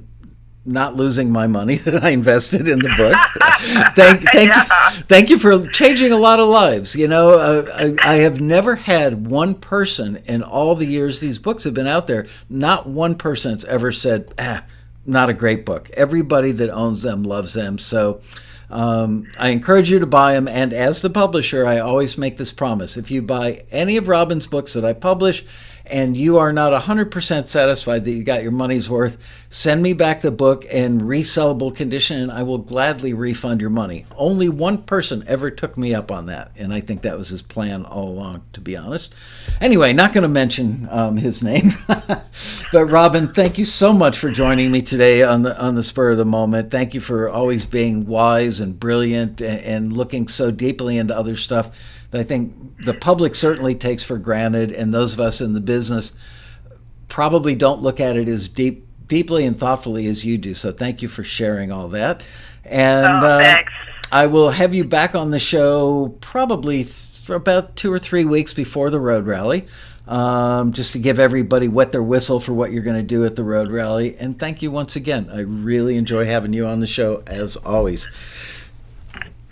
not losing my money that I invested in the books. Thank you for changing a lot of lives. I have never had one person in all the years these books have been out there, not one person that's ever said, not a great book. Everybody that owns them loves them. So I encourage you to buy them. And as the publisher, I always make this promise. If you buy any of Robin's books that I publish and you are not 100% satisfied that you got your money's worth, send me back the book in resellable condition and I will gladly refund your money. Only one person ever took me up on that, and I think that was his plan all along, to be honest. Anyway, not going to mention his name. But Robin, thank you so much for joining me today on the spur of the moment. Thank you for always being wise and brilliant and looking so deeply into other stuff that I think the public certainly takes for granted, and those of us in the business probably don't look at it as deeply and thoughtfully as you do. So thank you for sharing all that. And thanks. I will have you back on the show probably for about 2 or 3 weeks before the road rally, just to give everybody wet their whistle for what you're going to do at the road rally. And thank you once again. I really enjoy having you on the show, as always.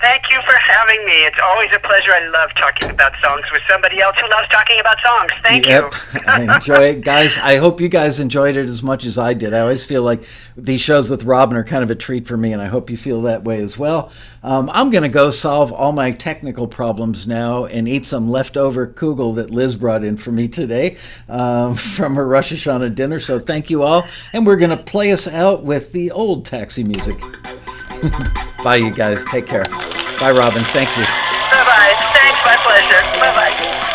Thank you for having me. It's always a pleasure. I love talking about songs with somebody else who loves talking about songs. Thank you. I enjoy it. Guys, I hope you guys enjoyed it as much as I did. I always feel like these shows with Robin are kind of a treat for me, and I hope you feel that way as well. I'm going to go solve all my technical problems now and eat some leftover kugel that Liz brought in for me today from her Rosh Hashanah dinner. So thank you all. And we're going to play us out with the old taxi music. Bye, you guys. Take care. Bye, Robin. Thank you. Bye-bye. Thanks. My pleasure. Bye-bye.